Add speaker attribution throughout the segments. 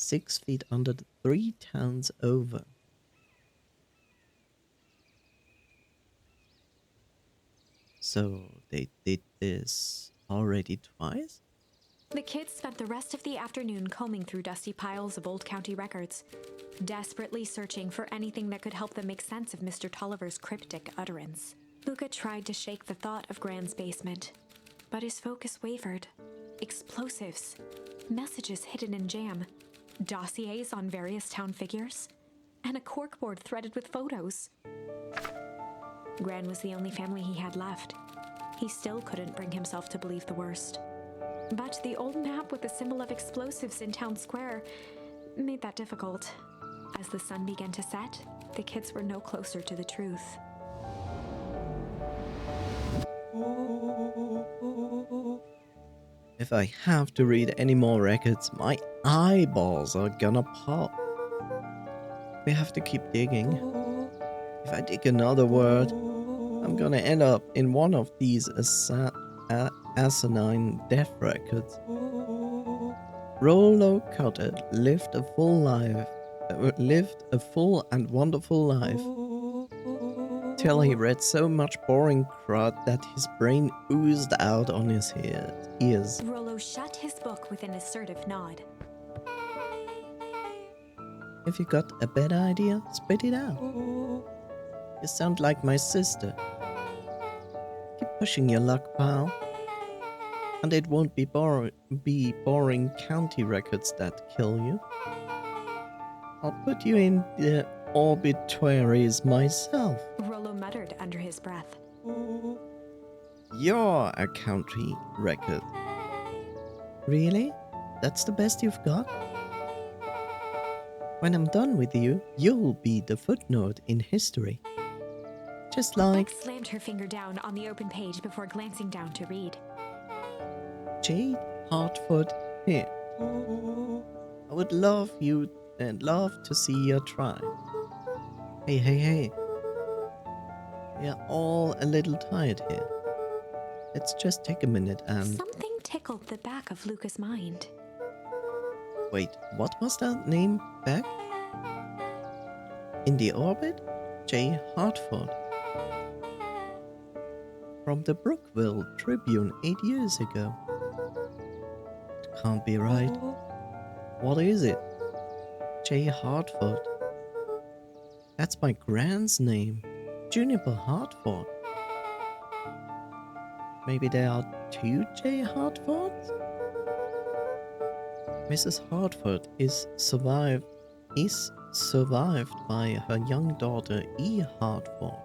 Speaker 1: 6 feet under 3 towns over. So they did this already twice?
Speaker 2: The kids spent the rest of the afternoon combing through dusty piles of old county records, desperately searching for anything that could help them make sense of Mr. Tolliver's cryptic utterance. Luca tried to shake the thought of Gran's basement, but his focus wavered. Explosives, messages hidden in jam, dossiers on various town figures, and a corkboard threaded with photos. Gran was the only family he had left. He still couldn't bring himself to believe the worst. But the old map with the symbol of explosives in town square made that difficult. As the sun began to set, the kids were no closer to the truth.
Speaker 1: If I have to read any more records, my eyeballs are gonna pop. We have to keep digging. If I dig another word, I'm gonna end up in one of these asinine death records. Rollo Cutter lived a full and wonderful life, till he read so much boring crud that his brain oozed out on his ears.
Speaker 2: Rollo shut his book with an assertive nod.
Speaker 1: If you got a better idea, spit it out. You sound like my sister. Keep pushing your luck, pal. And it won't be boring county records that kill you. I'll put you in the obituaries myself.
Speaker 2: Rollo muttered under his breath.
Speaker 1: You're a county record. Really? That's the best you've got? When I'm done with you, you'll be the footnote in history. Just like...
Speaker 2: Beck slammed her finger down on the open page before glancing down to read.
Speaker 1: Jade Hartford here. I would love to see you try. Hey. We're all a little tired here. Let's just take a minute and...
Speaker 2: Something tickled the back of Luca's mind.
Speaker 1: Wait, what was that name back? In the orbit? J. Hartford. From the Brookville Tribune 8 years ago. It can't be right. What is it? J. Hartford. That's my grand's name. Juniper Hartford. Maybe there are 2 J. Hartfords? Mrs. Hartford is survived by her young daughter E. Hartford.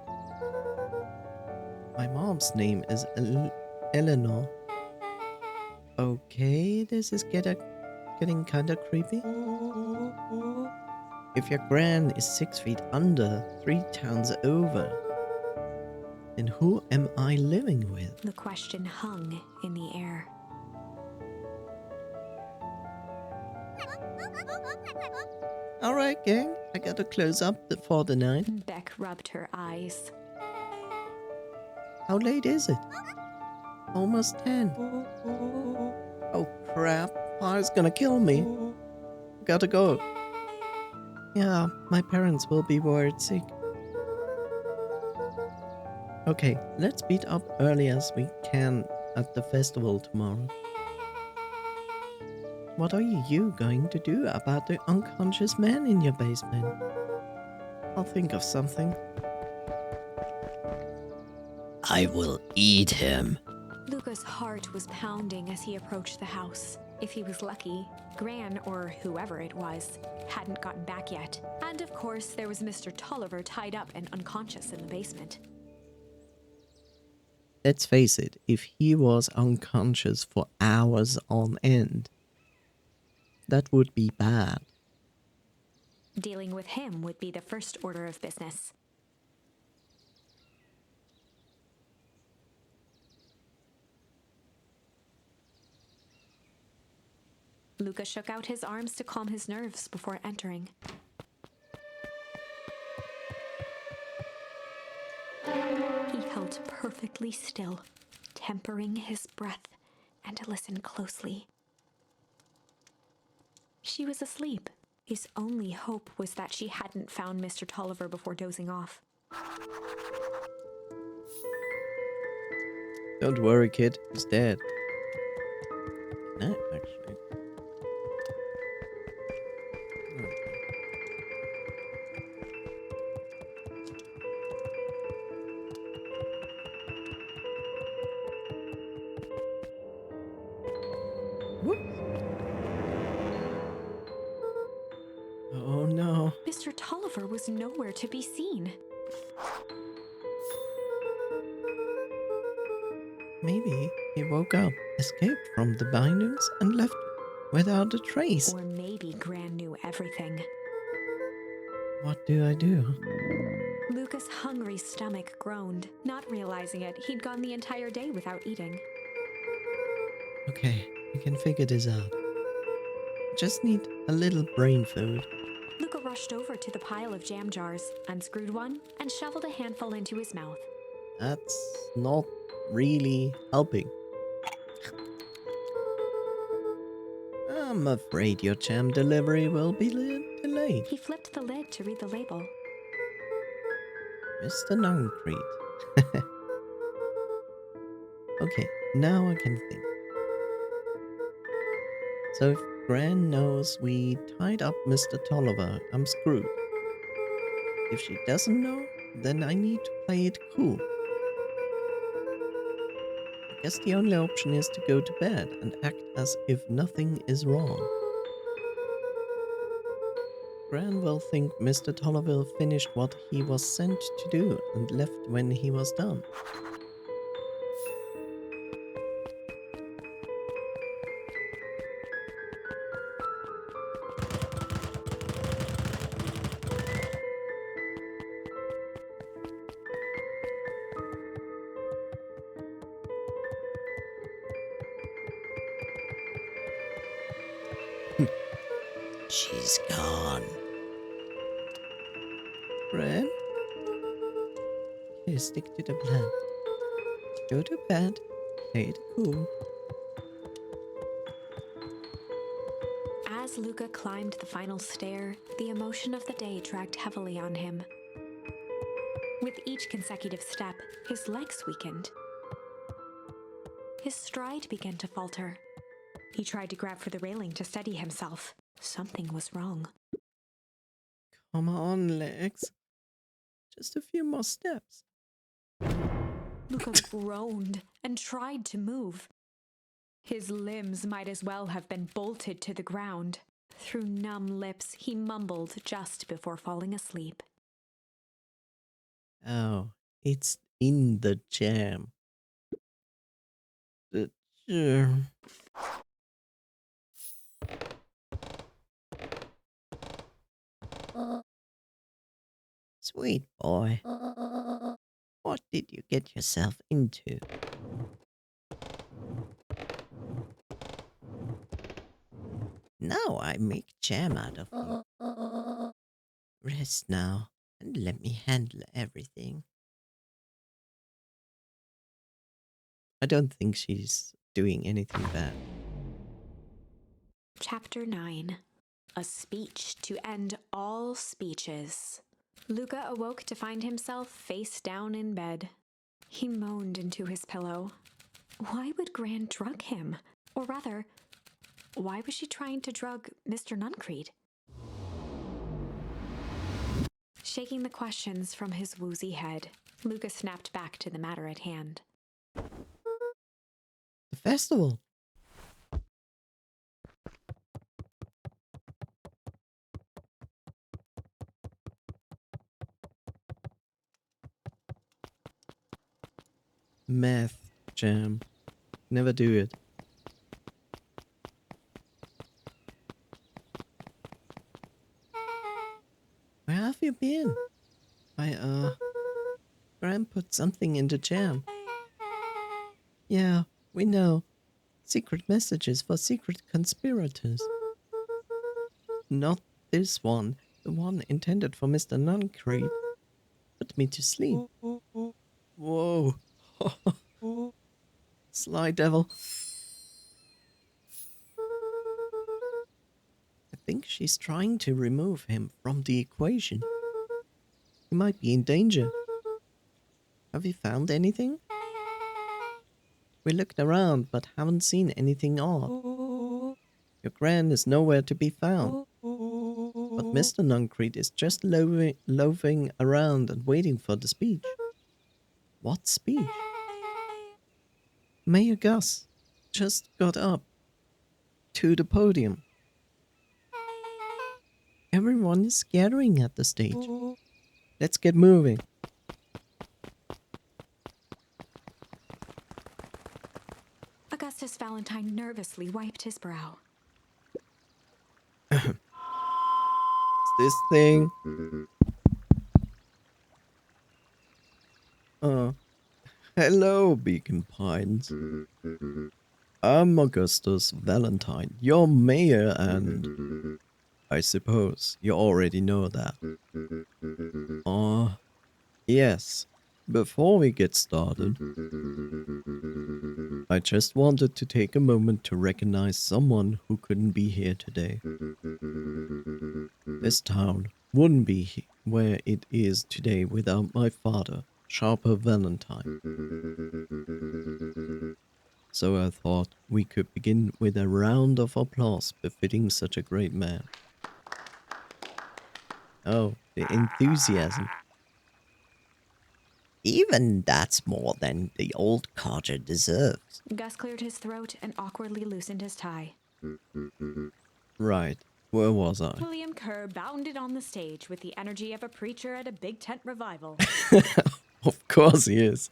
Speaker 1: My mom's name is Eleanor. Okay, this is getting kinda creepy. If your gran is 6 feet under 3 towns over, then who am I living with?
Speaker 2: The question hung in the air.
Speaker 1: Alright, gang, I gotta close up for the night.
Speaker 2: Beck rubbed her eyes.
Speaker 1: How late is it? Almost 10. Oh crap, fire's gonna kill me. Gotta go. Yeah, my parents will be worried sick. Okay, let's meet up early as we can at the festival tomorrow. What are you going to do about the unconscious man in your basement? I'll think of something. I will eat him.
Speaker 2: Luca's heart was pounding as he approached the house. If he was lucky, Gran, or whoever it was, hadn't gotten back yet. And of course, there was Mr. Tolliver tied up and unconscious in the basement.
Speaker 1: Let's face it, if he was unconscious for hours on end, that would be bad.
Speaker 2: Dealing with him would be the first order of business. Luca shook out his arms to calm his nerves before entering. He held perfectly still, tempering his breath, and listened closely. she was asleep. His only hope was that she hadn't found Mr. Tolliver before dozing off.
Speaker 1: Don't worry, kid. He's dead. No, actually. Okay. Whoops. Oh no.
Speaker 2: Mr. Tolliver was nowhere to be seen.
Speaker 1: Maybe he woke up, escaped from the bindings, and left without a trace.
Speaker 2: Or maybe Gran knew everything.
Speaker 1: What do I do?
Speaker 2: Luca's hungry stomach groaned. Not realizing it, he'd gone the entire day without eating.
Speaker 1: Okay, we can figure this out. Just need a little brain food.
Speaker 2: Luca rushed over to the pile of jam jars, unscrewed one, and shoveled a handful into his mouth.
Speaker 1: That's not really helping. I'm afraid your jam delivery will be delayed.
Speaker 2: He flipped the lid to read the label.
Speaker 1: Mr. Noncrete. Okay, now I can think. So if Gran knows we tied up Mr. Tolliver, I'm screwed. If she doesn't know, then I need to play it cool. I guess the only option is to go to bed and act as if nothing is wrong. Gran will think Mr. Tolliver finished what he was sent to do and left when he was done.
Speaker 3: She's gone.
Speaker 1: Gran? Okay, stick to the plan. Go to bed, play it cool.
Speaker 2: As Luca climbed the final stair, the emotion of the day dragged heavily on him. With each consecutive step, his legs weakened. His stride began to falter. He tried to grab for the railing to steady himself. Something was wrong.
Speaker 1: Come on, legs. Just a few more steps.
Speaker 2: Luca groaned and tried to move. His limbs might as well have been bolted to the ground. Through numb lips, he mumbled just before falling asleep.
Speaker 1: Oh, it's in the jam. The jam. Sweet boy. What did you get yourself into? Now I make jam out of you. Rest now and let me handle everything. I don't think she's doing anything bad.
Speaker 2: Chapter 9. A speech to end all speeches. Luca awoke to find himself face down in bed. He moaned into his pillow. Why would Gran drug him? Or rather, why was she trying to drug Mr. Nuncrete? Shaking the questions from his woozy head, Luca snapped back to the matter at hand.
Speaker 1: The festival. Math jam. Never do it. Where have you been? Gran put something in the jam. Yeah, we know. Secret messages for secret conspirators. Not this one. The one intended for Mr. Nuncrete. Put me to sleep. Whoa. Sly devil. I think she's trying to remove him from the equation. He might be in danger. Have you found anything? We looked around but haven't seen anything odd. Your Gran is nowhere to be found. But Mr. Nuncrete is just loafing around and waiting for the speech. What speech? Mayor Gus just got up to the podium. Everyone is gathering at the stage. Let's get moving.
Speaker 2: Augustus Valentine nervously wiped his brow.
Speaker 1: This thing. Hello, Beacon Pines. I'm Augustus Valentine, your mayor, and I suppose you already know that. Yes. Before we get started, I just wanted to take a moment to recognize someone who couldn't be here today. This town wouldn't be where it is today without my father, Sharper Valentine. So I thought we could begin with a round of applause befitting such a great man. Oh, the enthusiasm.
Speaker 3: Even that's more than the old codger deserves.
Speaker 2: Gus cleared his throat and awkwardly loosened his tie.
Speaker 1: Right, where was I?
Speaker 2: William Kerr bounded on the stage with the energy of a preacher at a big tent revival.
Speaker 1: Of course he is.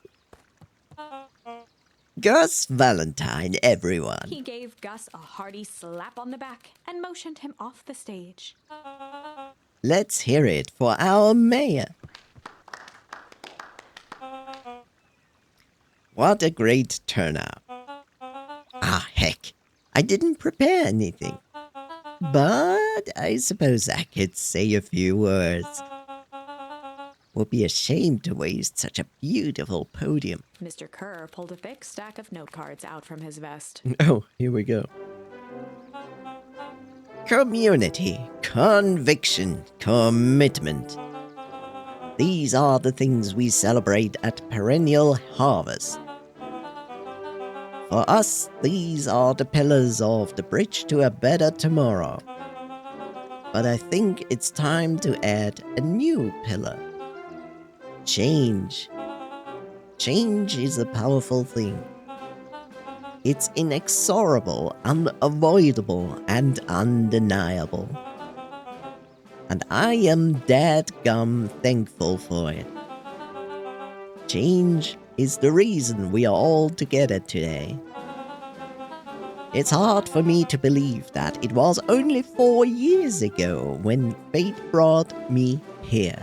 Speaker 3: Gus Valentine, everyone.
Speaker 2: He gave Gus a hearty slap on the back and motioned him off the stage.
Speaker 3: Let's hear it for our mayor. What a great turnout. Ah, heck, I didn't prepare anything. But I suppose I could say a few words. Would be ashamed to waste such a beautiful podium.
Speaker 2: Mr. Kerr pulled a thick stack of note cards out from his vest.
Speaker 1: Oh, here we go.
Speaker 3: Community, conviction, commitment. These are the things we celebrate at Perennial Harvest. For us, these are the pillars of the bridge to a better tomorrow. But I think it's time to add a new pillar. Change. Change is a powerful thing. It's inexorable, unavoidable, and undeniable. And I am dadgum thankful for it. Change is the reason we are all together today. It's hard for me to believe that it was only 4 years ago when fate brought me here.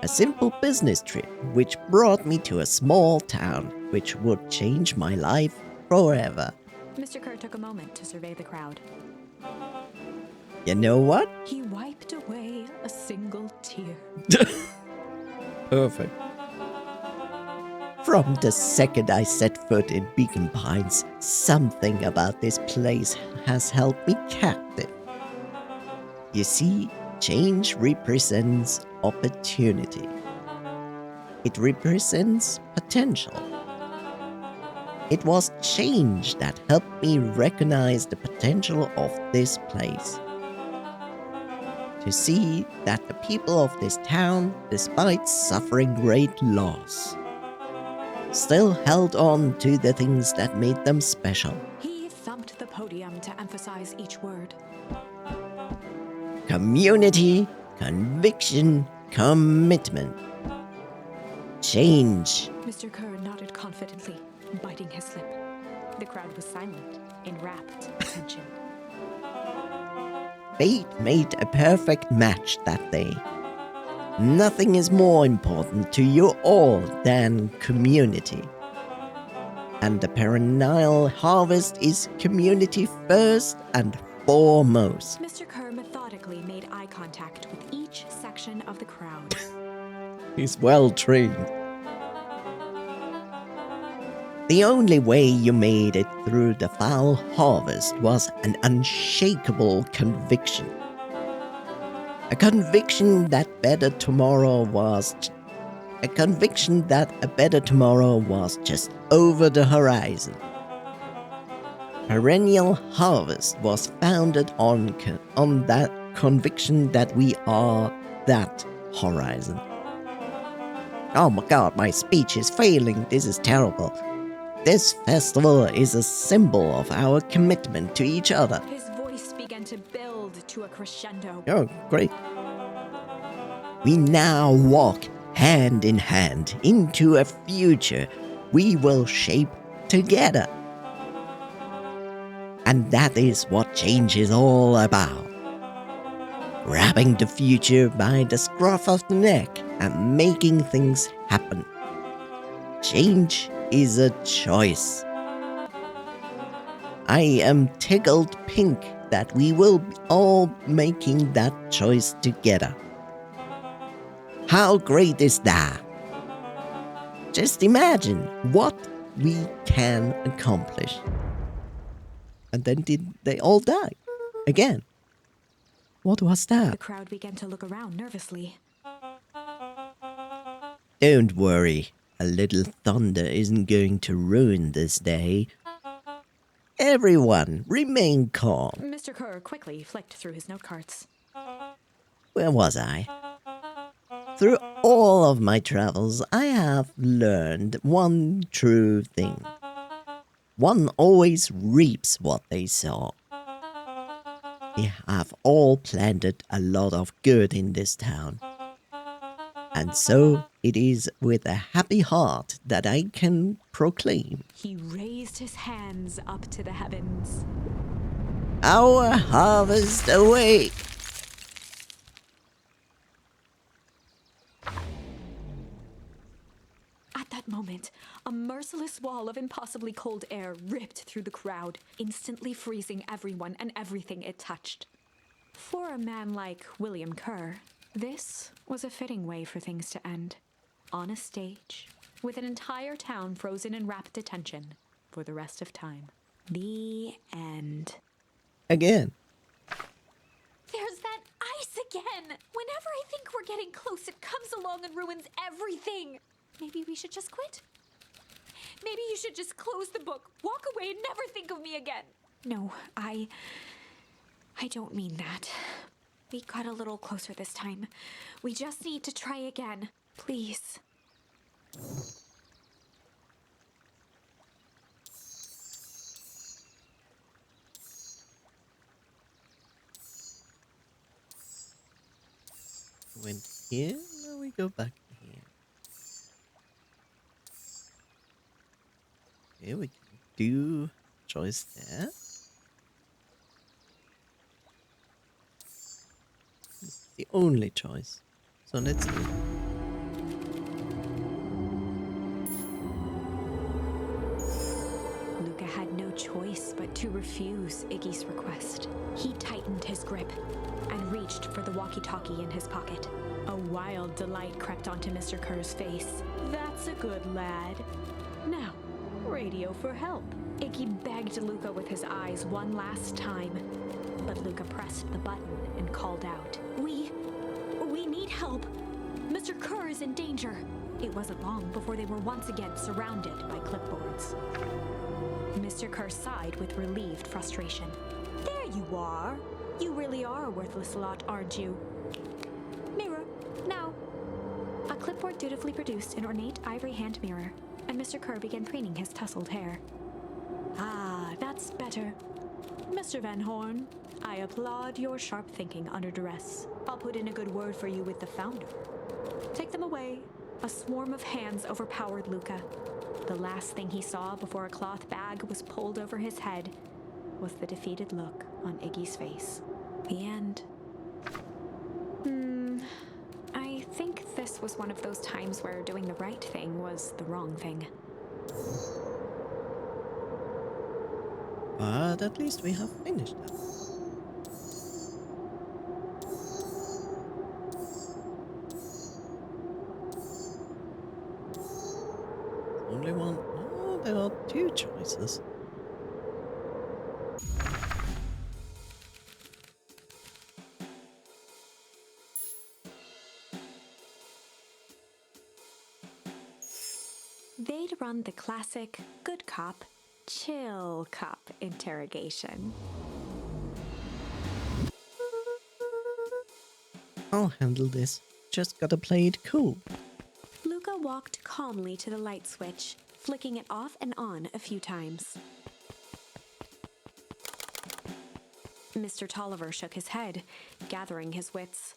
Speaker 3: A simple business trip which brought me to a small town which would change my life forever.
Speaker 2: Mr. Kerr took a moment to survey the crowd.
Speaker 3: You know what?
Speaker 2: He wiped away a single tear.
Speaker 1: Perfect.
Speaker 3: From the second I set foot in Beacon Pines, something about this place has held me captive. You see, change represents opportunity. It represents potential. It was change that helped me recognize the potential of this place. To see that the people of this town, despite suffering great loss, still held on to the things that made them special.
Speaker 2: He thumped the podium to emphasize each word.
Speaker 3: Community, conviction, commitment. Change.
Speaker 2: Mr. Kerr nodded confidently, biting his lip. The crowd was silent, in rapt attention.
Speaker 3: Fate made a perfect match that day. Nothing is more important to you all than community. And the perennial harvest is community first and foremost.
Speaker 2: Mr. Kerr methodically made eye contact with each section of the crowd.
Speaker 1: He's well trained.
Speaker 3: The only way you made it through the foul harvest was an unshakable conviction. A conviction that a better tomorrow was just over the horizon. Perennial harvest was founded on that conviction that we are that horizon. Oh my god, my speech is failing. This is terrible. This festival is a symbol of our commitment to each other.
Speaker 2: His voice began to build to a crescendo.
Speaker 3: Oh, great. We now walk hand in hand into a future we will shape together. And that is what change is all about. Grabbing the future by the scruff of the neck and making things happen. Change is a choice. I am tickled pink that we will be all making that choice together. How great is that? Just imagine what we can accomplish. And then did they all die? Again. What was
Speaker 2: The
Speaker 3: that?
Speaker 2: crowd began to look around nervously.
Speaker 3: Don't worry. A little thunder isn't going to ruin this day. Everyone, remain calm.
Speaker 2: Mr. Kerr quickly flicked through his note cards.
Speaker 3: Where was I? Through all of my travels, I have learned one true thing. One always reaps what they sow. We have all planted a lot of good in this town. And so it is with a happy heart that I can proclaim
Speaker 2: He raised his hands up to the heavens.
Speaker 3: our harvest awake.
Speaker 2: At that moment, a merciless wall of impossibly cold air ripped through the crowd, instantly freezing everyone and everything it touched. For a man like William Kerr, this was a fitting way for things to end. On a stage, with an entire town frozen in rapt attention for the rest of time. The end.
Speaker 3: Again.
Speaker 2: There's that ice again! Whenever I think we're getting close, it comes along and ruins everything! Maybe we should just quit? Maybe you should just close the book, walk away, and never think of me again. No, I don't mean that. We got a little closer this time. We just need to try again. Please.
Speaker 1: Went here, now we go back here. Here we can do choice there. It's the only choice. So let's do it.
Speaker 2: Luca had no choice but to refuse Iggy's request. He tightened his grip and reached for the walkie-talkie in his pocket. A wild delight crept onto Mr. Kerr's face. That's a good lad. Now, radio for help. Iggy begged Luca with his eyes one last time, but Luca pressed the button and called out, We need help. Mr. Kerr is in danger. It wasn't long before they were once again surrounded by clipboards. Mr. Kerr sighed with relieved frustration. There you are. You really are a worthless lot, aren't you? Mirror, now. A clipboard dutifully produced an ornate ivory hand mirror, and Mr. Kerr began preening his tousled hair. Ah, that's better. Mr. Van Horn, I applaud your sharp thinking under duress. I'll put in a good word for you with the founder. Take them away. A swarm of hands overpowered Luca. The last thing he saw before a cloth bag was pulled over his head was the defeated look on Iggy's face. The end. I think this was one of those times where doing the right thing was the wrong thing.
Speaker 1: But at least we have finished that. Only one. Oh, there are Jesus.
Speaker 2: They'd run the classic good cop, chill cop interrogation.
Speaker 1: I'll handle this. Just gotta play it cool.
Speaker 2: Luca walked calmly to the light switch, flicking it off and on a few times. Mr. Tolliver shook his head, gathering his wits.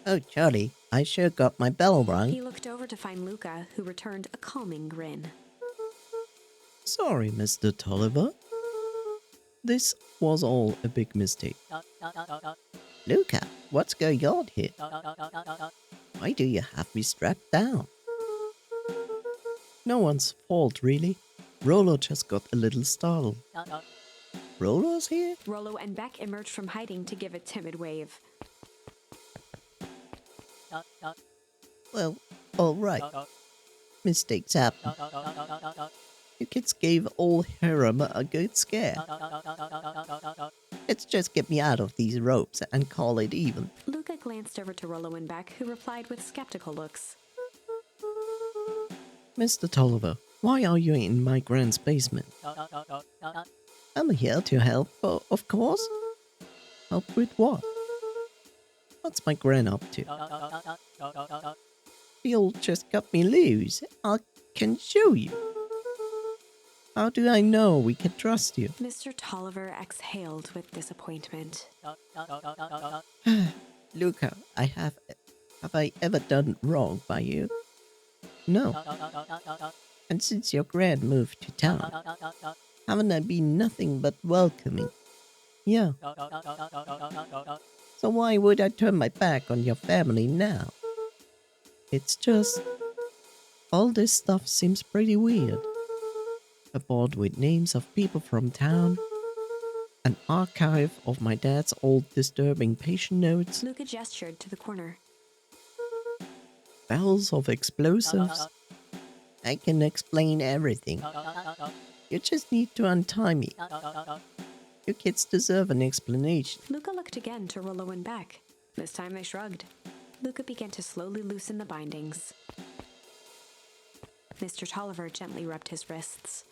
Speaker 1: Oh, Charlie, I sure got my bell rung.
Speaker 2: He looked over to find Luca, who returned a calming grin.
Speaker 1: Sorry, Mr. Tolliver. This was all a big mistake. Luca, what's going on here? Why do you have me strapped down? No one's fault, really. Rollo just got a little startled. Rollo's here?
Speaker 2: Rollo and Beck emerged from hiding to give a timid wave.
Speaker 1: Well, alright. Mistakes happen. You kids gave old Harem a good scare. Let's just get me out of these ropes and call it even.
Speaker 2: Luca glanced over to Rollo and Beck, who replied with skeptical looks.
Speaker 1: Mr. Tolliver, why are you in my grand's basement? I'm here to help, of course. Help with what? What's my gran up to? You'll just cut me loose. I can show you. How do I know we can trust you?
Speaker 2: Mr. Tolliver exhaled with disappointment.
Speaker 1: Luca, have I ever done wrong by you? No. And since your gran moved to town, haven't I been nothing but welcoming? Yeah. So why would I turn my back on your family now? It's just, all this stuff seems pretty weird. A board with names of people from town, an archive of my dad's old disturbing patient notes,
Speaker 2: Luca gestured to the corner.
Speaker 1: barrels of explosives. I can explain everything. You just need to untie me. You kids deserve an explanation.
Speaker 2: Luca looked again to Rollo and Beck. This time they shrugged. Luca began to slowly loosen the bindings. Mr. Tolliver gently rubbed his wrists.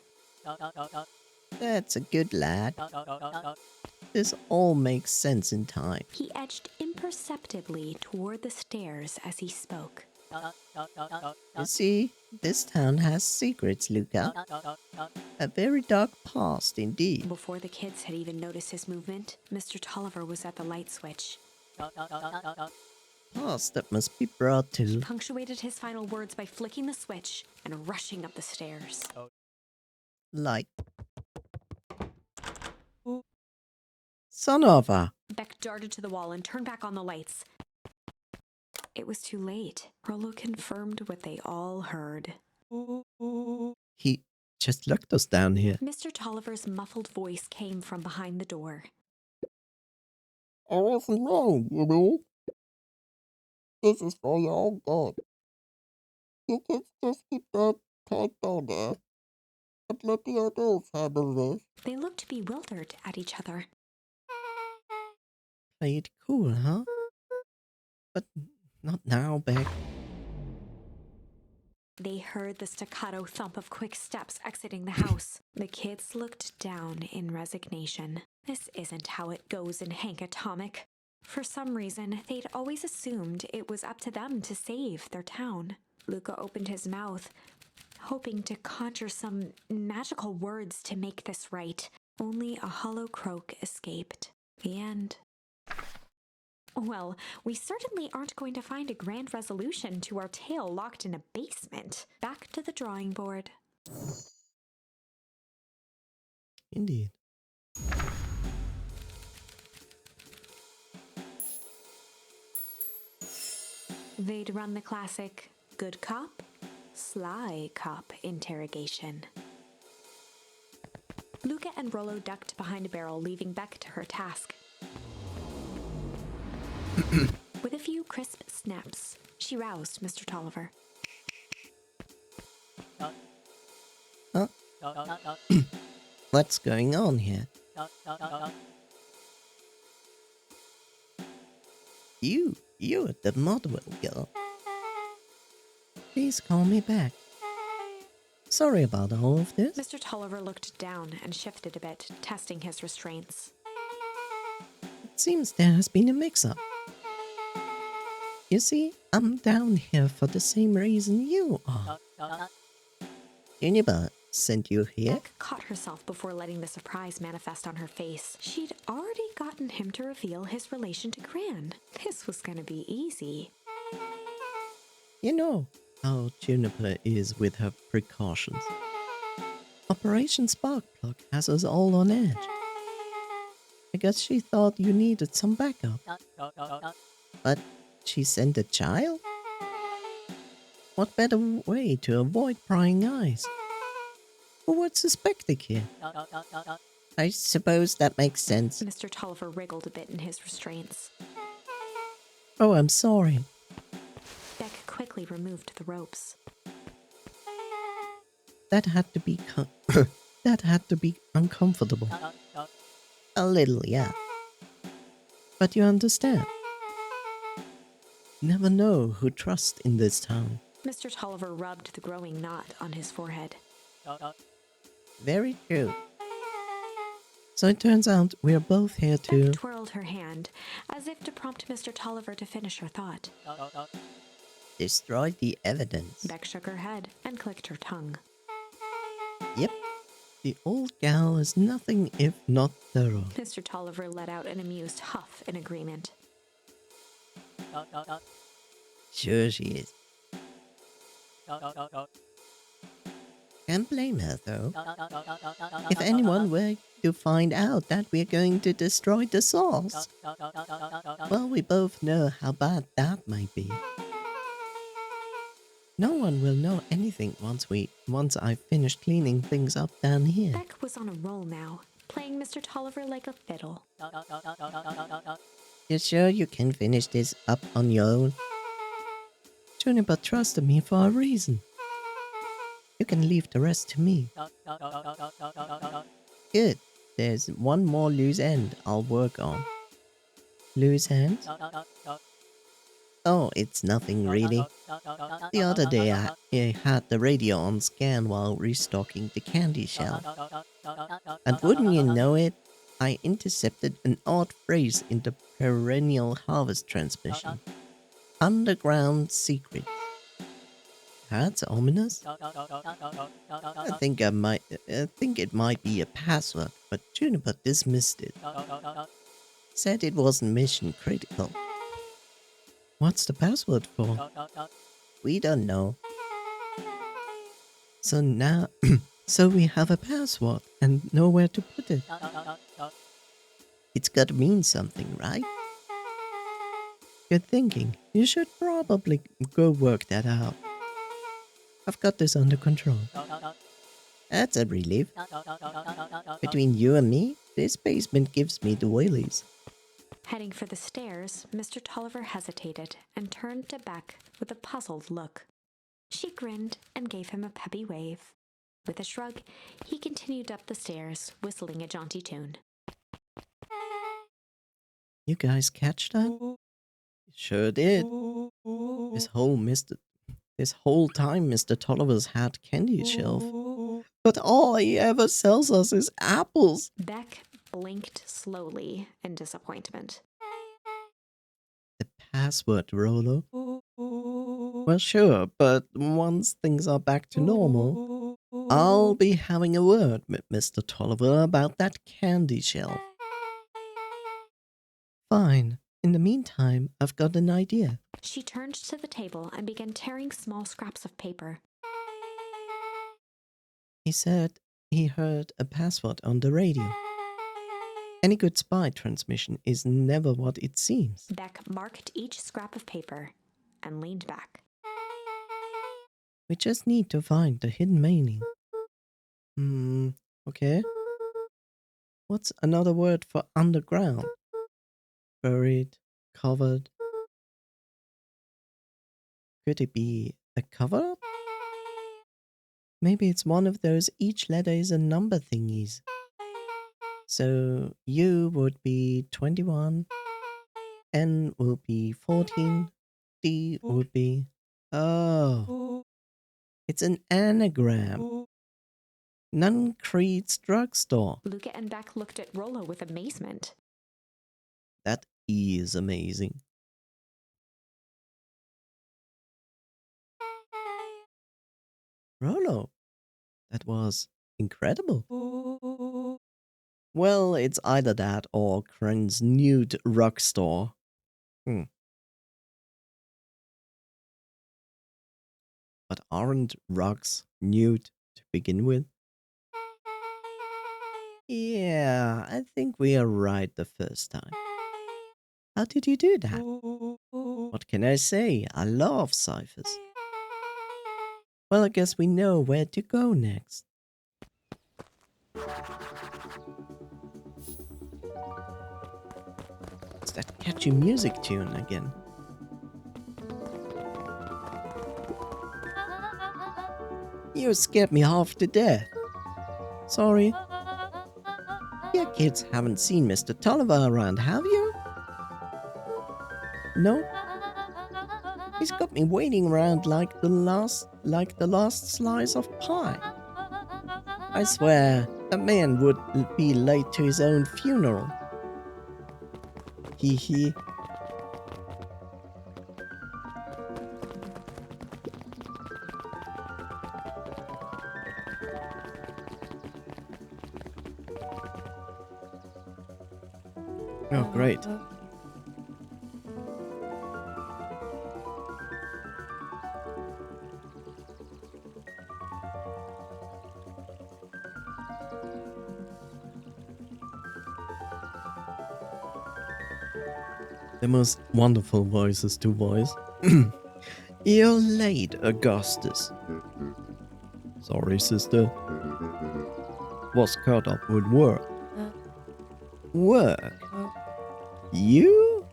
Speaker 1: That's a good lad. This all makes sense in time.
Speaker 2: He edged imperceptibly toward the stairs as he spoke.
Speaker 1: You see, this town has secrets, Luca. A very dark past indeed.
Speaker 2: Before the kids had even noticed his movement, Mr. Tolliver was at the light switch.
Speaker 1: Past that must be brought
Speaker 2: He
Speaker 1: to...
Speaker 2: punctuated his final words by flicking the switch and rushing up the stairs.
Speaker 1: like... Son of a...
Speaker 2: Beck darted to the wall and turned back on the lights. It was too late. Rollo confirmed what they all heard.
Speaker 1: He just locked us down here.
Speaker 2: Mr. Tolliver's muffled voice came from behind the door.
Speaker 4: I wasn't wrong, you know. This is for your own good. You kids just keep that tight down there and let the adults handle this.
Speaker 2: They looked bewildered at each other.
Speaker 1: Play it cool, huh? But not now, Beck.
Speaker 2: They heard the staccato thump of quick steps exiting the house. The kids looked down in resignation. This isn't how it goes in Hank Atomic. For some reason, they'd always assumed it was up to them to save their town. Luca opened his mouth, hoping to conjure some magical words to make this right. Only a hollow croak escaped. The end. Well, we certainly aren't going to find a grand resolution to our tale locked in a basement. Back to the drawing board.
Speaker 1: Indeed.
Speaker 2: They'd run the classic good cop, sly cop interrogation. Luca and Rollo ducked behind a barrel, leaving Beck to her task. With a few crisp snaps, she roused Mr. Tolliver.
Speaker 1: Huh? What's going on here? You're the Modwell girl. Please call me back. Sorry about all of this.
Speaker 2: Mr. Tolliver looked down and shifted a bit, testing his restraints.
Speaker 1: It seems there has been a mix-up. You see, I'm down here for the same reason you are. Juniper sent you here?
Speaker 2: Beck caught herself before letting the surprise manifest on her face. She'd already gotten him to reveal his relation to Gran. This was gonna be easy.
Speaker 1: You know how Juniper is with her precautions. Operation Sparkplug has us all on edge. I guess she thought you needed some backup. But she sent a child? What better way to avoid prying eyes? Who would suspect a kid? I suppose that makes sense.
Speaker 2: Mr. Tolliver wriggled a bit in his restraints.
Speaker 1: Oh, I'm sorry.
Speaker 2: Beck quickly removed the ropes.
Speaker 1: That had to be that had to be uncomfortable. A little, yeah. But you understand. Never know who trust in this town.
Speaker 2: Mr. Tolliver rubbed the growing knot on his forehead.
Speaker 1: Very true. So it turns out we're both here to...
Speaker 2: Beck twirled her hand, as if to prompt Mr. Tolliver to finish her thought.
Speaker 1: destroy the evidence.
Speaker 2: Beck shook her head and clicked her tongue.
Speaker 1: Yep. The old gal is nothing if not thorough.
Speaker 2: Mr. Tolliver let out an amused huff in agreement.
Speaker 1: Sure she is. Can't blame her, though. If anyone were to find out that we're going to destroy the source, well, we both know how bad that might be. No one will know anything once I've finished cleaning things up down here.
Speaker 2: Beck was on a roll now, playing Mr. Tolliver like a fiddle.
Speaker 1: You sure you can finish this up on your own? Juniper trusted me for a reason. You can leave the rest to me. Good. There's one more loose end I'll work on. Loose ends? Oh, it's nothing really. The other day I had the radio on scan while restocking the candy shelf. And wouldn't you know it, I intercepted an odd phrase in the perennial harvest transmission. Underground secret. That's ominous. I think it might be a password, but Juniper dismissed it. Said it wasn't mission critical. What's the password for? We don't know. So now, so we have a password and know where to put it. It's gotta mean something, right? Good thinking. You should probably go work that out. I've got this under control. That's a relief. Between you and me, this basement gives me the willies.
Speaker 2: Heading for the stairs, Mr. Tolliver hesitated and turned to Beck with a puzzled look. She grinned and gave him a peppy wave. With a shrug, he continued up the stairs, whistling a jaunty tune.
Speaker 1: You guys catch that? Sure did. This whole time Mr. Tolliver's had candy shelf. But all he ever sells us is apples.
Speaker 2: Beck blinked slowly in disappointment.
Speaker 1: The password, Rolo. Well, sure, but once things are back to normal, I'll be having a word with Mr. Tolliver about that candy shelf. Fine. In the meantime, I've got an idea.
Speaker 2: She turned to the table and began tearing small scraps of paper.
Speaker 1: He said he heard a password on the radio. Any good spy transmission is never what it seems.
Speaker 2: Beck marked each scrap of paper and leaned back.
Speaker 1: We just need to find the hidden meaning. Okay. What's another word for underground? Buried, covered. Could it be a cover-up? Maybe it's one of those each letter is a number thingies. So U would be 21, N would be 14, D would be... Oh, it's an anagram. Nuncreed's drugstore.
Speaker 2: Luca and Beck looked at Rollo with amazement.
Speaker 1: That E is amazing. Rollo, that was incredible. Well, it's either that or Kren's nude rug store. But aren't rugs nude to begin with? Yeah, I think we are right the first time. How did you do that? What can I say? I love ciphers. Well, I guess we know where to go next. It's that catchy music tune again. You scared me half to death. Sorry. You kids haven't seen Mr. Tolliver around, have you? No? He's got me waiting around like the last slice of pie. I swear, a man would be late to his own funeral. Hee hee. Oh, great. The most wonderful voices to voice. You're late, Augustus. Sorry, sister. Was caught up with work. Work? You?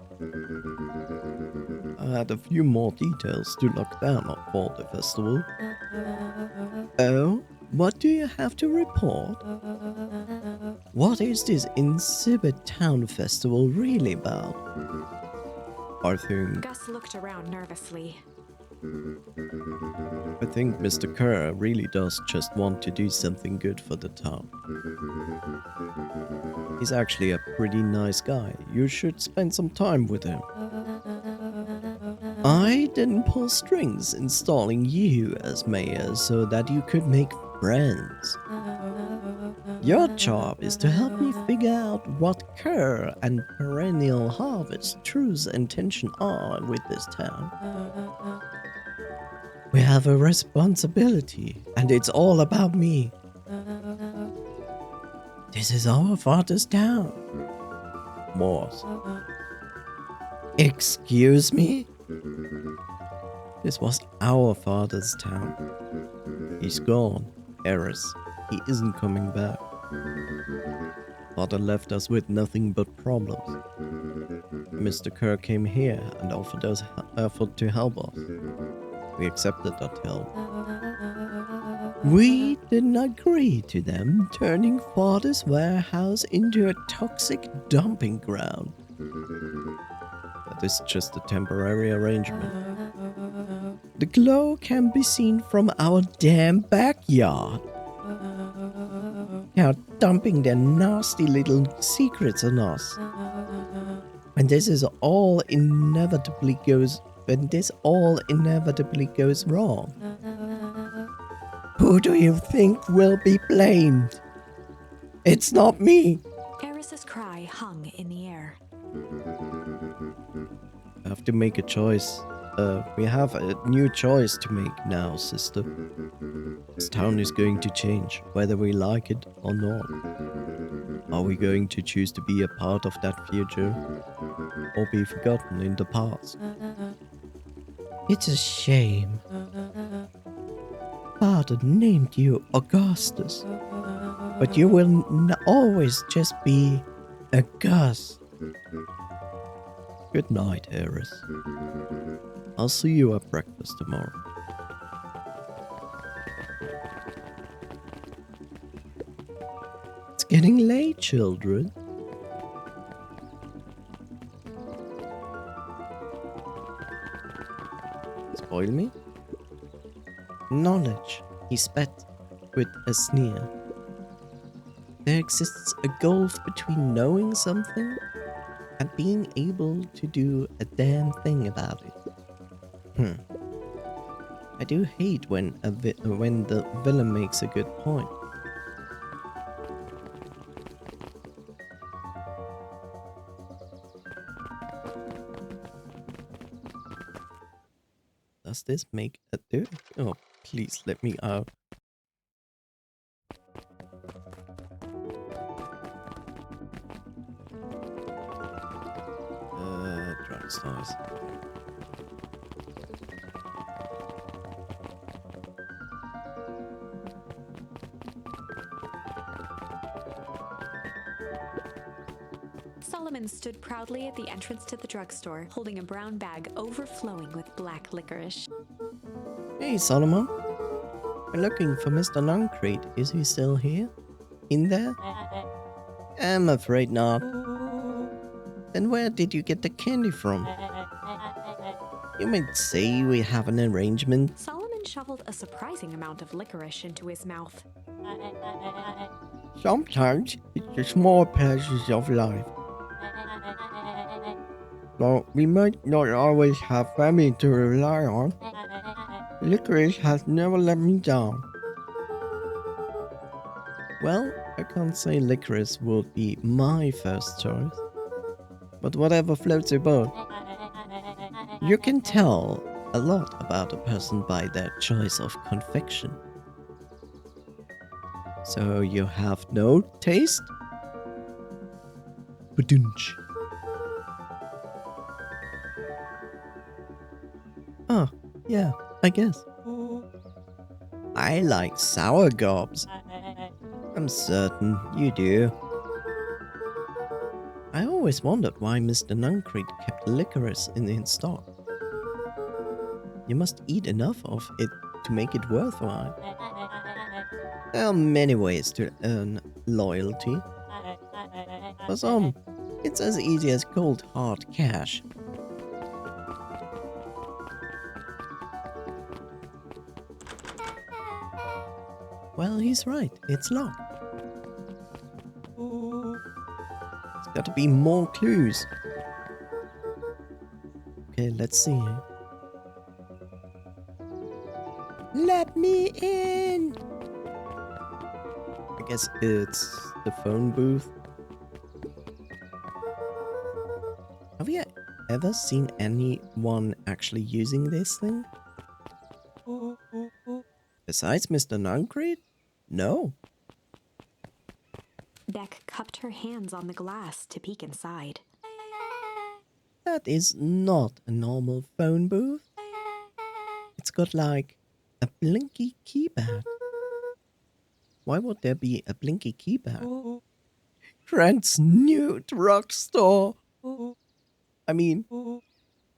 Speaker 1: I had a few more details to lock down for the festival. Oh? What do you have to report? What is this Insipid Town Festival really about? I think
Speaker 2: Gus looked around nervously.
Speaker 1: Mr. Kerr really does just want to do something good for the town. He's actually a pretty nice guy. You should spend some time with him. I didn't pull strings installing you as mayor so that you could make friends. Your job is to help me figure out what Kerr and Perennial Harvest's true intention are with this town. We have a responsibility, and it's all about me. This is our father's town. Was. Excuse me? This was our father's town. He's gone, Eris. He isn't coming back. Father left us with nothing but problems. Mr. Kerr came here and offered to help us. We accepted that help. We didn't agree to them turning Father's warehouse into a toxic dumping ground. That is just a temporary arrangement. The glow can be seen from our damn backyard. Now dumping their nasty little secrets on us. When this all inevitably goes wrong, who do you think will be blamed? It's not me.
Speaker 2: Eris's cry hung in the air.
Speaker 1: I have to make a choice. We have a new choice to make now, sister. This town is going to change, whether we like it or not. Are we going to choose to be a part of that future, or be forgotten in the past? It's a shame. Father named you Augustus, but you will always just be a Gus. Good night, Eris. I'll see you at breakfast tomorrow. getting late, children. Spoil me? Knowledge, he spat with a sneer. There exists a gulf between knowing something and being able to do a damn thing about it. I do hate when the villain makes a good point. Does this make a difference? Oh, please let me out. Drugstores.
Speaker 2: Solomon stood proudly at the entrance to the drugstore, holding a brown bag overflowing with black licorice.
Speaker 1: Hey, Solomon. We're looking for Mr. Longcrete. Is he still here? In there? I'm afraid not. Then where did you get the candy from? You might say we have an arrangement.
Speaker 2: Solomon shoveled a surprising amount of licorice into his mouth.
Speaker 1: Sometimes it's the small pleasures of life. Though we might not always have family to rely on, licorice has never let me down. Well, I can't say licorice would be my first choice. But whatever floats your boat. You can tell a lot about a person by their choice of confection. So you have no taste? Badunch. Oh, yeah, I guess. I like sour gobs. I'm certain you do. I always wondered why Mr. Nuncrete kept licorice in stock. You must eat enough of it to make it worthwhile. There are many ways to earn loyalty. For some, it's as easy as cold hard cash. Well, he's right. It's locked. There's got to be more clues. Okay, let's see. Let me in! I guess it's the phone booth. Have you ever seen anyone actually using this thing? Besides Mr. Nuncrete? No.
Speaker 2: Beck cupped her hands on the glass to peek inside.
Speaker 1: That is not a normal phone booth. It's got like a blinky keypad. Why would there be a blinky keypad? Grant's new drugstore. I mean,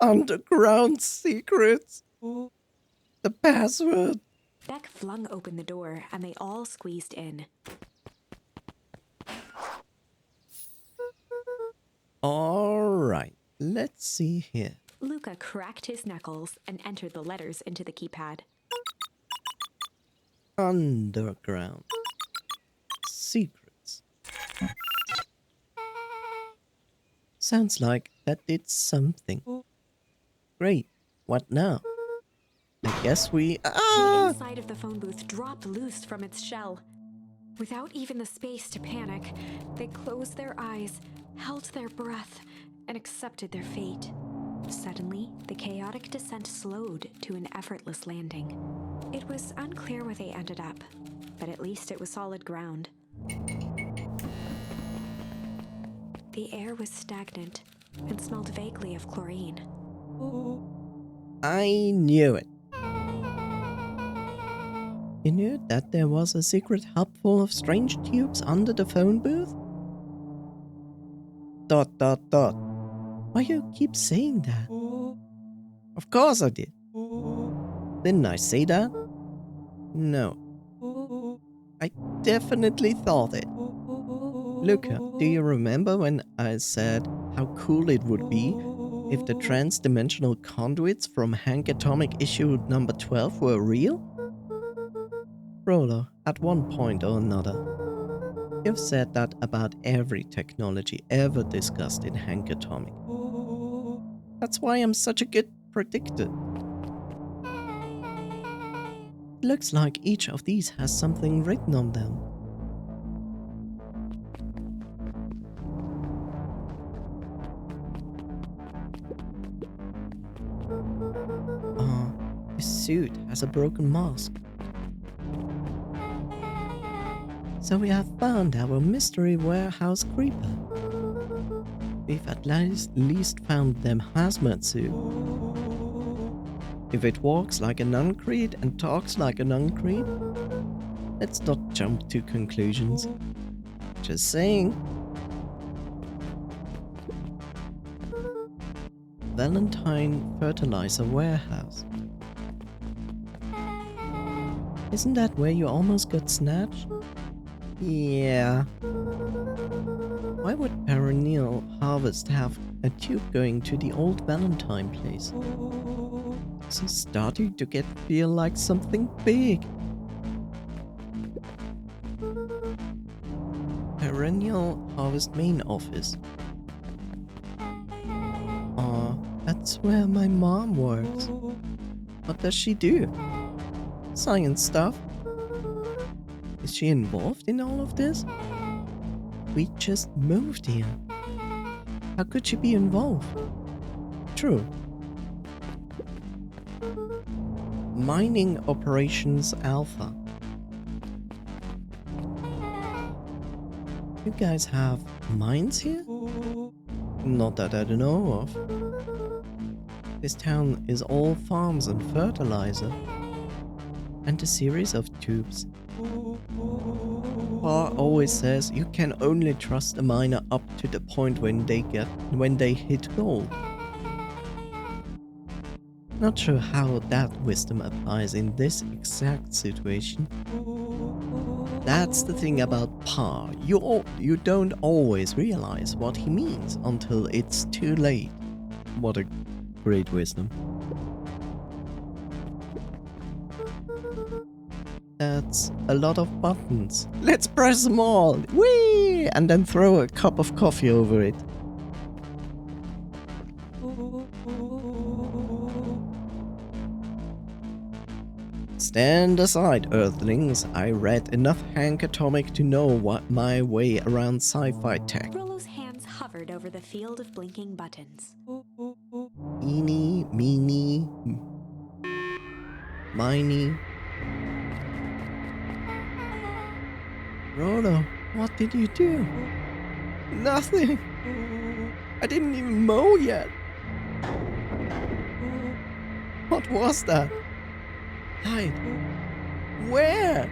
Speaker 1: underground secrets. The password.
Speaker 2: Beck flung open the door and they all squeezed in.
Speaker 1: Alright, let's see here.
Speaker 2: Luca cracked his knuckles and entered the letters into the keypad.
Speaker 1: Underground secrets. Sounds like that did something. Great, what now? I guess we...
Speaker 2: The inside of the phone booth dropped loose from its shell. Without even the space to panic, they closed their eyes, held their breath, and accepted their fate. Suddenly, the chaotic descent slowed to an effortless landing. It was unclear where they ended up, but at least it was solid ground. The air was stagnant and smelled vaguely of chlorine.
Speaker 1: I knew it. You knew that there was a secret hub full of strange tubes under the phone booth? ... Why you keep saying that? Of course I did. Didn't I say that? No. I definitely thought it. Luca, do you remember when I said how cool it would be if the trans-dimensional conduits from Hank Atomic issue number 12 were real? Roller, at one point or another, you've said that about every technology ever discussed in Hank Atomic. That's why I'm such a good predictor. Looks like each of these has something written on them. His suit has a broken mask. So we have found our mystery warehouse creeper. We've at least found them hazmat suit. If it walks like a non-creed and talks like a non-creed, let's not jump to conclusions. Just saying. Valentine Fertilizer Warehouse. Isn't that where you almost got snatched? Yeah. Why would Perennial Harvest have a tube going to the old Valentine place? This is starting to feel like something big. Perennial Harvest main office. That's where my mom works. What does she do? Science stuff? Is she involved in all of this? We just moved here. How could she be involved? True. Mining Operations Alpha. You guys have mines here? Not that I know of. This town is all farms and fertilizer. And a series of tubes. Pa always says you can only trust a miner up to the point when they hit gold. Not sure how that wisdom applies in this exact situation. That's the thing about Pa. You don't always realize what he means until it's too late. What a great wisdom. That's a lot of buttons. Let's press them all! Whee! And then throw a cup of coffee over it. Stand aside, Earthlings. I read enough Hank Atomic to know what my way around sci-fi tech.
Speaker 2: Rollo's hands hovered over the field of blinking buttons.
Speaker 1: Eeny, meeny, miny. Rolo, what did you do? Nothing. I didn't even mow yet. What was that? Hide. Where?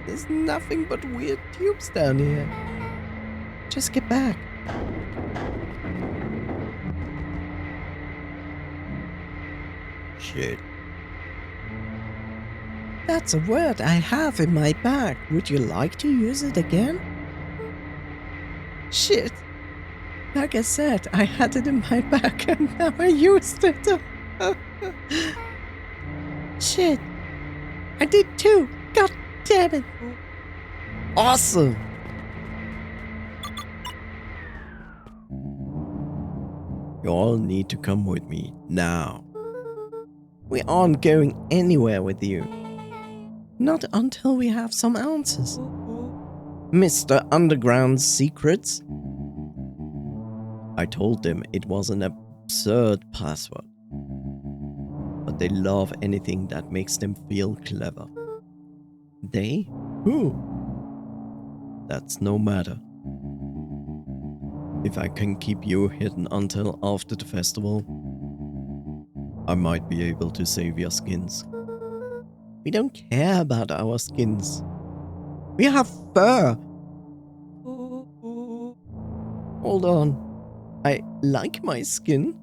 Speaker 1: There's nothing but weird tubes down here. Just get back. Shit. That's a word I have in my bag. Would you like to use it again? Shit. Like I said, I had it in my bag and now I used it. Shit. I did too. God damn it. Awesome. You all need to come with me now. We aren't going anywhere with you. Not until we have some answers. Mr. Underground's secrets? I told them it was an absurd password. But they love anything that makes them feel clever. They? Who? That's no matter. If I can keep you hidden until after the festival, I might be able to save your skins. We don't care about our skins. We have fur. Hold on. I like my skin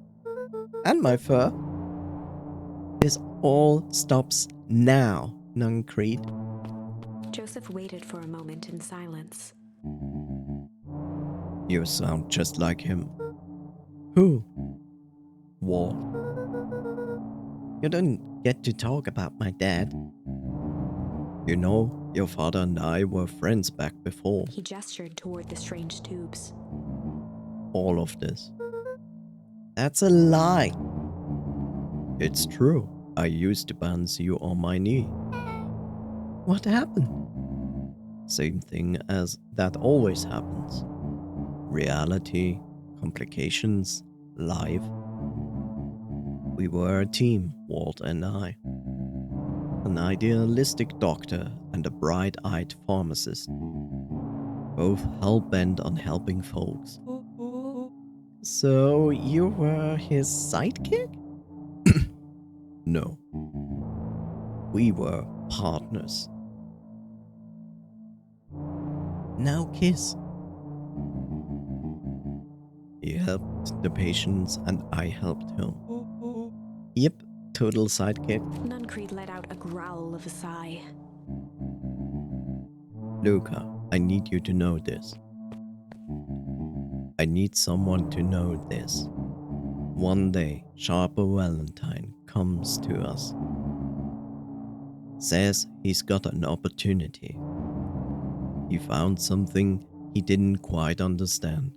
Speaker 1: and my fur. This all stops now, Nuncreed.
Speaker 2: Joseph waited for a moment in silence.
Speaker 1: You sound just like him.
Speaker 3: Who?
Speaker 1: Walt.
Speaker 3: You don't get to talk about my dad.
Speaker 1: You know, your father and I were friends back before
Speaker 2: He gestured toward the strange tubes.
Speaker 1: all of this.
Speaker 3: That's a lie.
Speaker 1: It's true. I used to bounce you on my knee.
Speaker 3: What happened?
Speaker 1: Same thing as that always happens. Reality, complications, life. We were a team, Walt and I. An idealistic doctor and a bright-eyed pharmacist. Both hell-bent on helping folks.
Speaker 3: So you were his sidekick?
Speaker 1: No. We were partners.
Speaker 3: Now kiss.
Speaker 1: He helped the patients and I helped him.
Speaker 3: Yep, total sidekick.
Speaker 2: Nuncreed let out a growl of a sigh.
Speaker 1: Luca, I need you to know this. I need someone to know this. One day, Sharper Valentine comes to us. Says he's got an opportunity. He found something he didn't quite understand.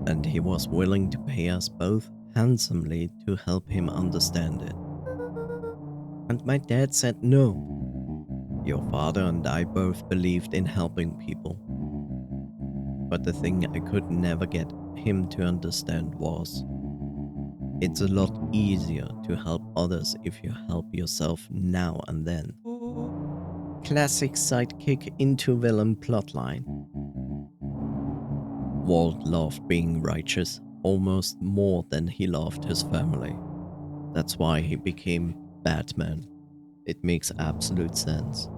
Speaker 1: And he was willing to pay us both handsomely to help him understand it.
Speaker 3: And my dad said no.
Speaker 1: Your father and I both believed in helping people. But the thing I could never get him to understand was, it's a lot easier to help others if you help yourself now and then.
Speaker 3: Classic sidekick into villain plotline.
Speaker 1: Walt loved being righteous almost more than he loved his family. That's why he became Batman. It makes absolute sense.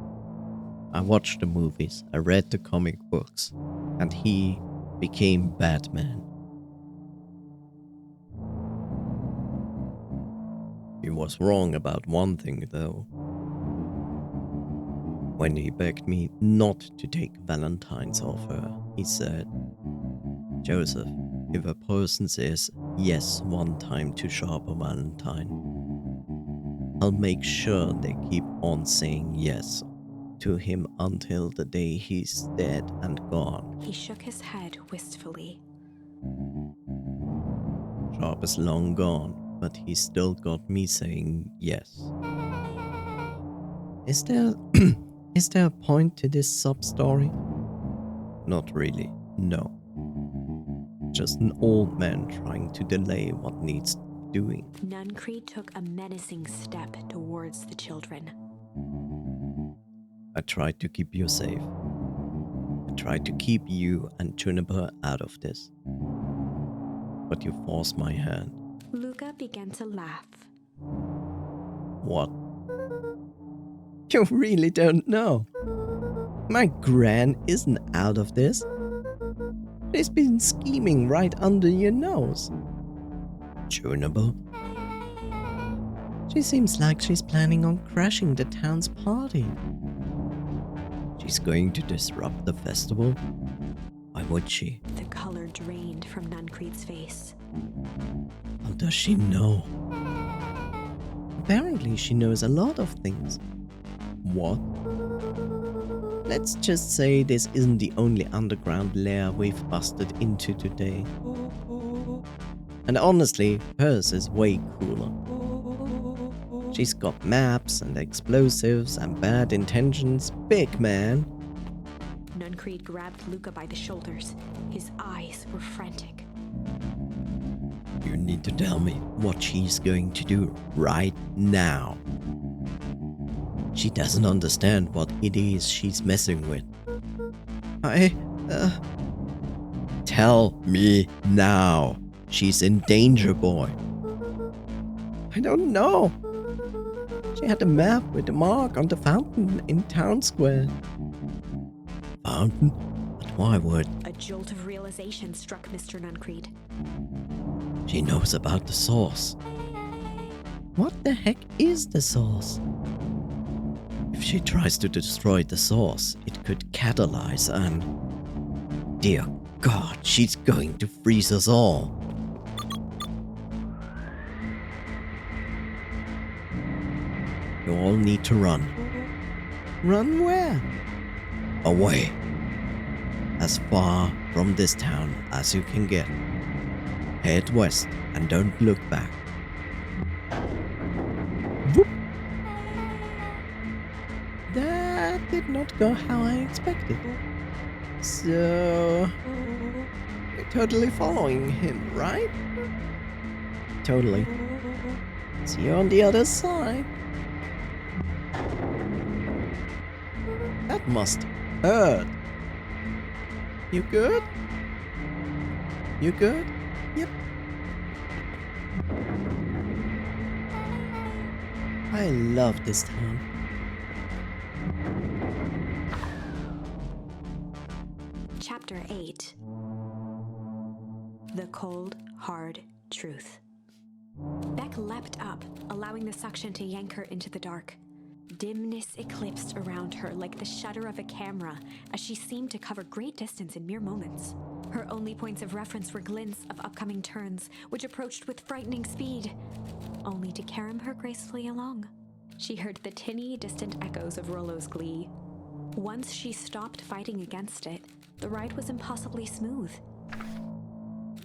Speaker 1: I watched the movies, I read the comic books, and he became Batman. He was wrong about one thing though. When he begged me not to take Valentine's offer, he said, Joseph, if a person says yes one time to Sharper Valentine, I'll make sure they keep on saying yes to him until the day he's dead and gone.
Speaker 2: He shook his head wistfully.
Speaker 1: Sharp is long gone, but he's still got me saying yes.
Speaker 3: Is there a point to this sub-story?
Speaker 1: Not really, no. Just an old man trying to delay what needs doing.
Speaker 2: Nuncreed took a menacing step towards the children.
Speaker 1: I tried to keep you safe. I tried to keep you and Juniper out of this. But you forced my hand.
Speaker 2: Luca began to laugh.
Speaker 1: What?
Speaker 3: You really don't know. My gran isn't out of this. She's been scheming right under your nose.
Speaker 1: Juniper?
Speaker 3: She seems like she's planning on crashing the town's party.
Speaker 1: She's going to disrupt the festival? Why would she?
Speaker 2: The color drained from Nuncreed's face.
Speaker 1: How does she know?
Speaker 3: Apparently she knows a lot of things.
Speaker 1: What?
Speaker 3: Let's just say this isn't the only underground lair we've busted into today. And honestly, hers is way cooler. She's got maps and explosives and bad intentions, big man.
Speaker 2: Nuncreed grabbed Luca by the shoulders. His eyes were frantic.
Speaker 1: You need to tell me what she's going to do right now. She doesn't understand what it is she's messing with. Tell me now. She's in danger, boy.
Speaker 3: I don't know. She had a map with a mark on the fountain in town square.
Speaker 1: Fountain? But why would...
Speaker 2: A jolt of realization struck Mr. Nuncreed.
Speaker 1: She knows about the source.
Speaker 3: What the heck is the source?
Speaker 1: If she tries to destroy the source, it could catalyze an... Dear
Speaker 3: God, she's going to freeze us all. You all need to run.
Speaker 1: Run where?
Speaker 3: Away. As far from this town as you can get. Head west and don't look back.
Speaker 1: Whoop. That did not go how I expected. So, you're totally following him, right? Totally. See you on the other side. That must hurt. You good? You good? Yep. I love this town.
Speaker 2: Chapter 8. The Cold, Hard Truth. Beck leapt up, allowing the suction to yank her into the dark. Dimness eclipsed around her like the shutter of a camera as she seemed to cover great distance in mere moments. Her only points of reference were glints of upcoming turns, which approached with frightening speed, only to carry her gracefully along. She heard the tinny, distant echoes of Rollo's glee. Once she stopped fighting against it, the ride was impossibly smooth.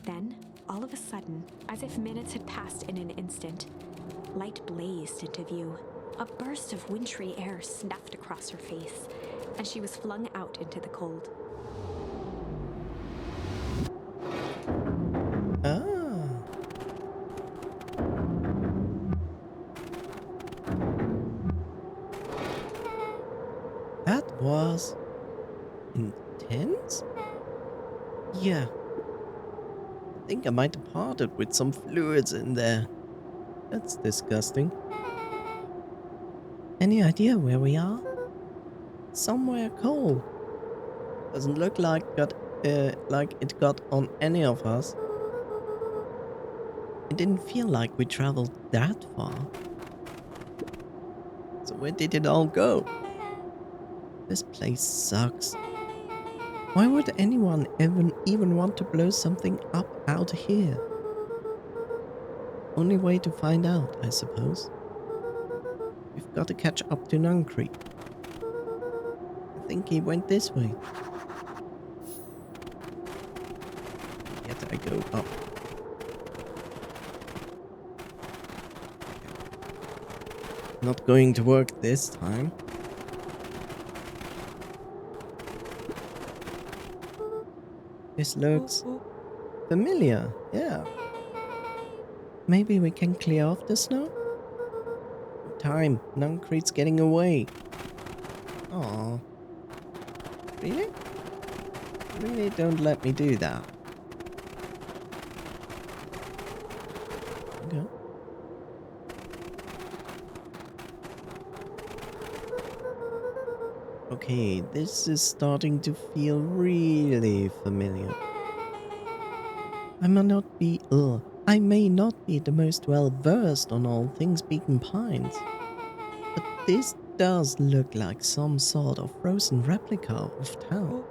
Speaker 2: Then, all of a sudden, as if minutes had passed in an instant, light blazed into view. A burst of wintry air snuffed across her face, and she was flung out into the cold.
Speaker 1: Ah. That was intense? Yeah. I think I might have parted with some fluids in there. That's disgusting. Any idea where we are? Somewhere cold. Doesn't look like it got on any of us. It didn't feel like we traveled that far. So where did it all go? This place sucks. Why would anyone even want to blow something up out here? Only way to find out, I suppose. We've got to catch up to Nuncrete. I think he went this way. Yet I go up. Not going to work this time. This looks familiar, yeah. Maybe we can clear off the snow? Time, Nuncrete's getting away. Aww. Really? Really don't let me do that. Okay. Okay, this is starting to feel really familiar. I may not be the most well-versed on all things Beacon Pines, but this does look like some sort of frozen replica of town.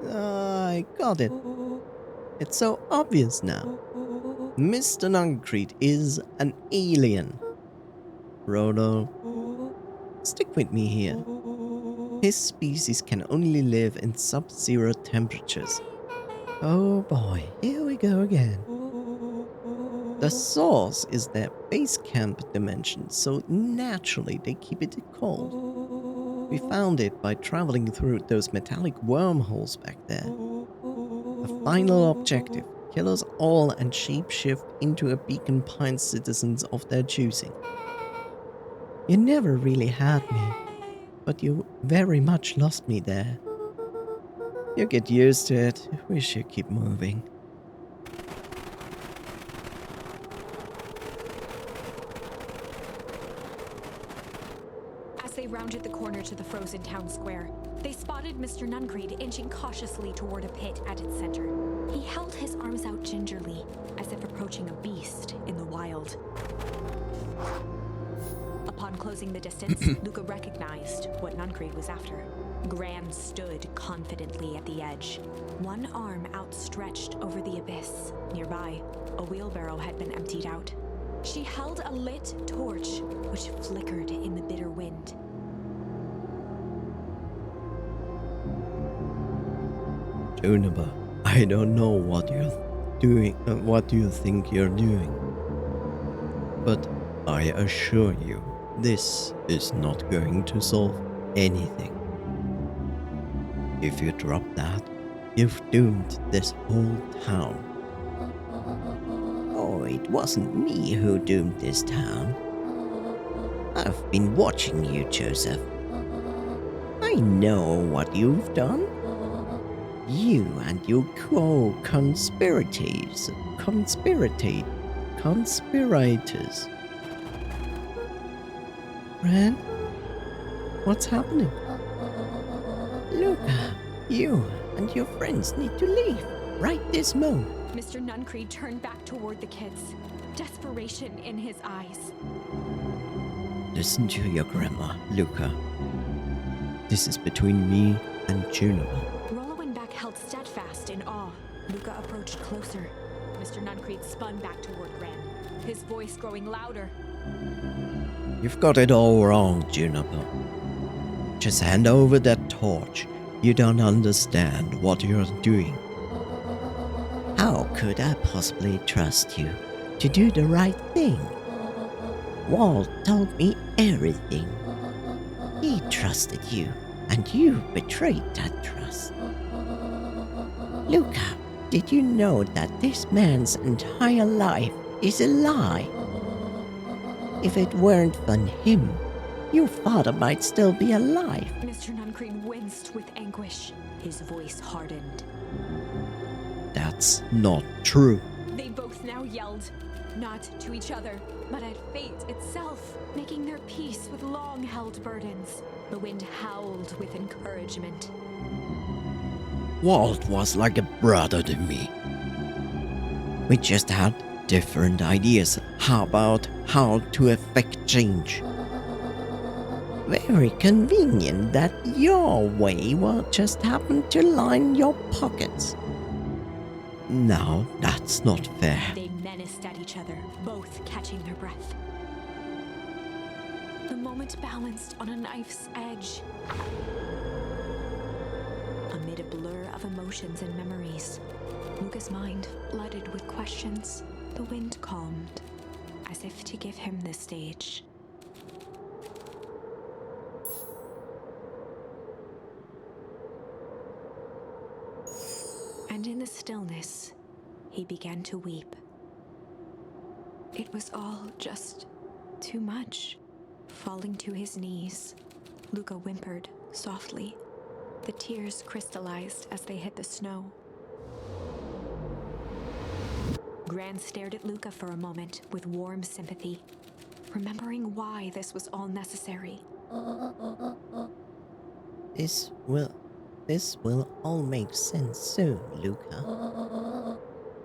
Speaker 1: I got it. It's so obvious now. Mr. Nuncrete is an alien. Frodo, stick with me here. His species can only live in sub-zero temperatures. Oh boy, here we go again. The source is their base camp dimension, so naturally they keep it cold. We found it by traveling through those metallic wormholes back there. The final objective, kill us all and shapeshift into a Beacon Pines citizens of their choosing. You never really had me, but you very much lost me there. You get used to it. We should keep moving.
Speaker 2: As they rounded the corner to the frozen town square, they spotted Mr. Nuncrete inching cautiously toward a pit at its center. He held his arms out gingerly, as if approaching a beast in the wild. Upon closer Closing the distance, Luca recognized what Nuncreed was after. Gran stood confidently at the edge, one arm outstretched over the abyss. Nearby, a wheelbarrow had been emptied out. She held a lit torch, which flickered in the bitter wind.
Speaker 1: Juniper, I don't know what you're doing, what you think you're doing. But I assure you, this is not going to solve anything. If you drop that, you've doomed this whole town.
Speaker 3: Oh, it wasn't me who doomed this town. I've been watching you, Joseph. I know what you've done. You and your co-conspirators.
Speaker 1: Conspirators. Gran? What's happening?
Speaker 3: Luca, you and your friends need to leave right this moment.
Speaker 2: Mr. Nuncreed turned back toward the kids, desperation in his eyes.
Speaker 1: Listen to your grandma, Luca. This is between me and Juniper.
Speaker 2: Rollo-Winback held steadfast in awe. Luca approached closer. Mr. Nuncreed spun back toward Gran, his voice growing louder.
Speaker 1: You've got it all wrong, Juniper. Just hand over that torch. You don't understand what you're doing.
Speaker 3: How could I possibly trust you to do the right thing? Walt told me everything. He trusted you, and you betrayed that trust. Luca, did you know that this man's entire life is a lie? If it weren't for him, your father might still be alive.
Speaker 2: Mr. Nuncreed winced with anguish. His voice hardened.
Speaker 1: That's not true.
Speaker 2: They both now yelled, not to each other, but at fate itself, making their peace with long-held burdens. The wind howled with encouragement.
Speaker 1: Walt was like a brother to me. We just had different ideas about how to effect change.
Speaker 3: Very convenient that your way will just happen to line your pockets.
Speaker 1: Now, that's not fair.
Speaker 2: They menaced at each other, both catching their breath. The moment balanced on a knife's edge. Amid a blur of emotions and memories, Luca's mind flooded with questions. The wind calmed, as if to give him the stage. And in the stillness, he began to weep. It was all just too much. Falling to his knees, Luca whimpered softly. The tears crystallized as they hit the snow. Gran stared at Luca for a moment with warm sympathy, remembering why this was all necessary.
Speaker 3: This will all make sense soon, Luca.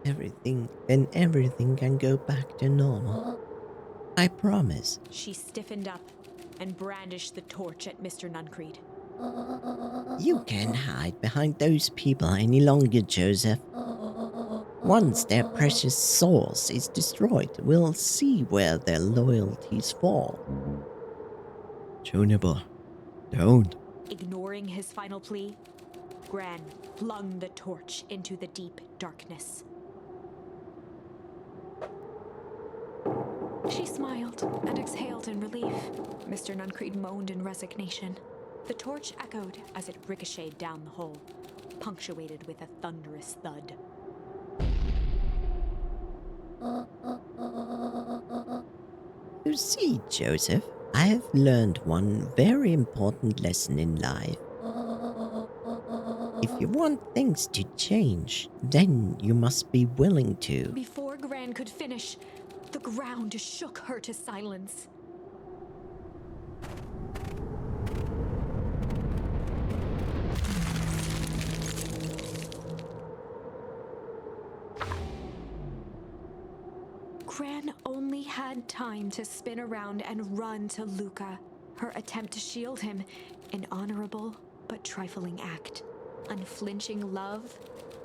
Speaker 3: Everything can go back to normal. I promise.
Speaker 2: She stiffened up and brandished the torch at Mr. Nuncreed.
Speaker 3: You can't hide behind those people any longer, Joseph. Once their precious source is destroyed, we'll see where their loyalties fall.
Speaker 1: Juniper, don't.
Speaker 2: Ignoring his final plea, Gran flung the torch into the deep darkness. She smiled and exhaled in relief. Mr. Nuncreed moaned in resignation. The torch echoed as it ricocheted down the hole, punctuated with a thunderous thud.
Speaker 3: You see, Joseph, I have learned one very important lesson in life. If you want things to change, then you must be willing to.
Speaker 2: Before Gran could finish, the ground shook her to silence. Gran only had time to spin around and run to Luca. Her attempt to shield him, an honorable but trifling act. Unflinching love,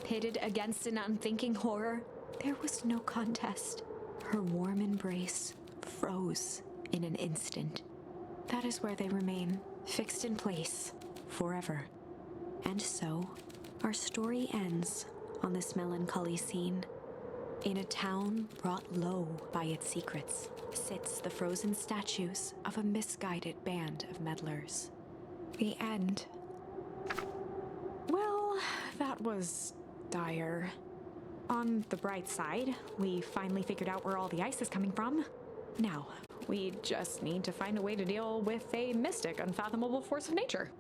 Speaker 2: pitted against an unthinking horror, there was no contest. Her warm embrace froze in an instant. That is where they remain, fixed in place, forever. And so, our story ends on this melancholy scene. In a town brought low by its secrets, sits the frozen statues of a misguided band of meddlers. The end. Well, that was dire. On the bright side, we finally figured out where all the ice is coming from. Now, we just need to find a way to deal with a mystic, unfathomable force of nature.